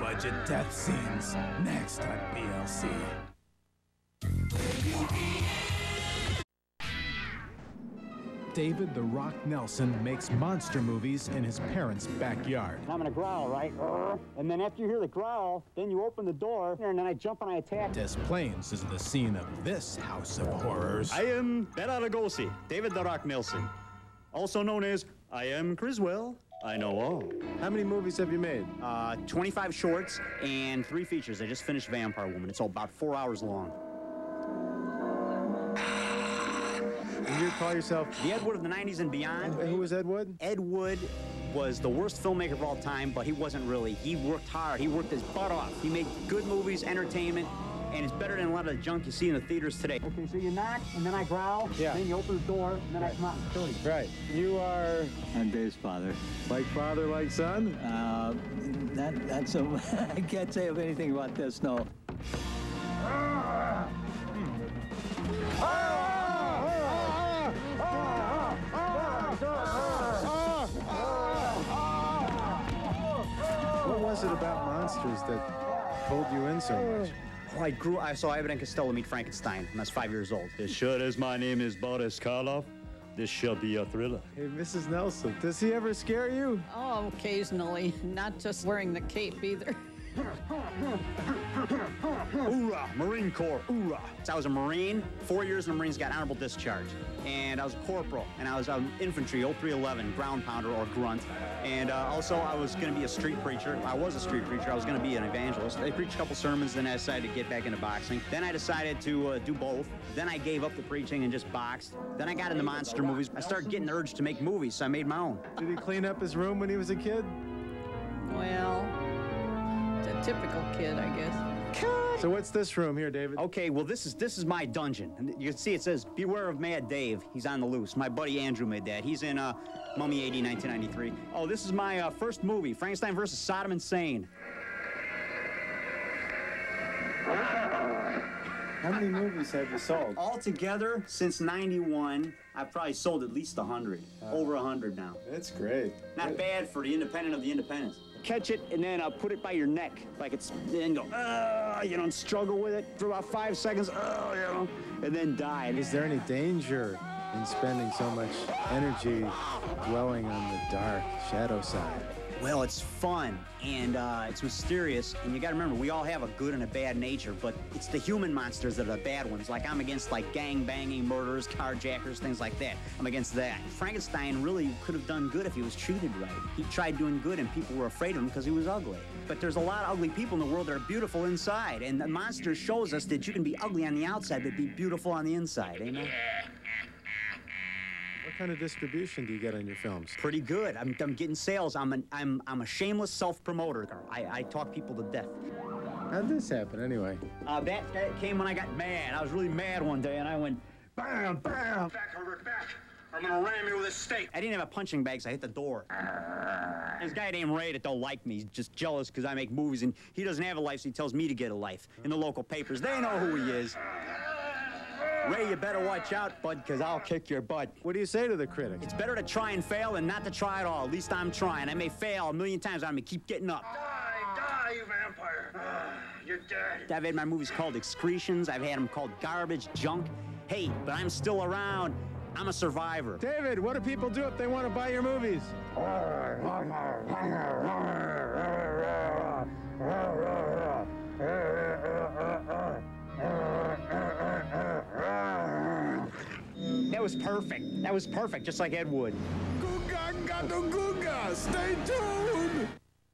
low-budget death scenes next on BLC. David "The Rock" Nelson makes monster movies in his parents' backyard. I'm gonna growl, right? And then after you hear the growl, then you open the door, and then I jump and I attack. Des Plaines is the scene of this house of horrors. I am Bela Lugosi, David "The Rock" Nelson, also known as I am Criswell. I know all. How many movies have you made? 25 shorts and 3 features. I just finished Vampire Woman. It's all about 4 hours long. And you call yourself The Ed Wood of the 90s and beyond. Who was Ed Wood? Ed Wood was the worst filmmaker of all time, but he wasn't really. He worked hard. He worked his butt off. He made good movies, entertainment, and it's better than a lot of the junk you see in the theaters today. Okay, so you knock, and then I growl, yeah. Then you open the door, and then I come out and kill you. Right. You are... I'm Dave's father. Like father, like son? That's a... I can't say anything about this, no. What was it about monsters that pulled you in so much? Oh, I saw Abbott and Costello meet Frankenstein when I was 5 years old. As sure as my name is Boris Karloff, this shall be a thriller. Hey, Mrs. Nelson, does he ever scare you? Oh, occasionally. Not just wearing the cape either. Hoorah! Marine Corps, hoorah! So I was a Marine, 4 years in the Marines, got honorable discharge. And I was a corporal, and I was infantry, 0311, ground pounder or grunt. And also I was gonna be a street preacher. I was a street preacher, I was gonna be an evangelist. I preached a couple sermons, then I decided to get back into boxing. Then I decided to do both. Then I gave up the preaching and just boxed. Then I got into monster movies. I started getting the urge to make movies, so I made my own. Did he clean up his room when he was a kid? Well, it's a typical kid, I guess. So what's this room here, David? Okay, well, this is my dungeon. And you can see it says, "Beware of Mad Dave." He's on the loose. My buddy Andrew made that. He's in Mummy AD 1993. Oh, this is my first movie, Frankenstein versus Saddam Hussein. How many movies have you sold? Altogether, since 91, I've probably sold at least 100. Over 100 now. That's great. Not bad for the independent of the independents. Catch it and then put it by your neck, like it's, then go, you know, and struggle with it for about 5 seconds, you know, and then die. Is there any danger in spending so much energy dwelling on the dark shadow side? Well, it's fun, and it's mysterious, and you gotta remember, we all have a good and a bad nature, but it's the human monsters that are the bad ones. Like, I'm against, like, gang-banging, murderers, carjackers, things like that. I'm against that. Frankenstein really could have done good if he was treated right. He tried doing good, and people were afraid of him because he was ugly. But there's a lot of ugly people in the world that are beautiful inside, and the monster shows us that you can be ugly on the outside, but be beautiful on the inside, amen? What kind of distribution do you get on your films? Pretty good. I'm getting sales. I'm a shameless self-promoter. I talk people to death. How did this happen, anyway? That came when I got mad. I was really mad one day, and I went, bam, bam. Back, Herbert, back. I'm gonna ram you with a stake. I didn't have a punching bag, so I hit the door. This guy named Ray that don't like me. He's just jealous because I make movies, and he doesn't have a life, so he tells me to get a life. In the local papers, they know who he is. Ray, you better watch out, bud, because I'll kick your butt. What do you say to the critics? It's better to try and fail than not to try at all. At least I'm trying. I may fail a million times, but I'm gonna keep getting up. Die, you vampire. You're dead. I've had my movies called excretions. I've had them called garbage, junk. Hey, but I'm still around. I'm a survivor. David, what do people do if they want to buy your movies? That was perfect. That was perfect, just like Ed Wood. Googa, gato, googa. Stay tuned.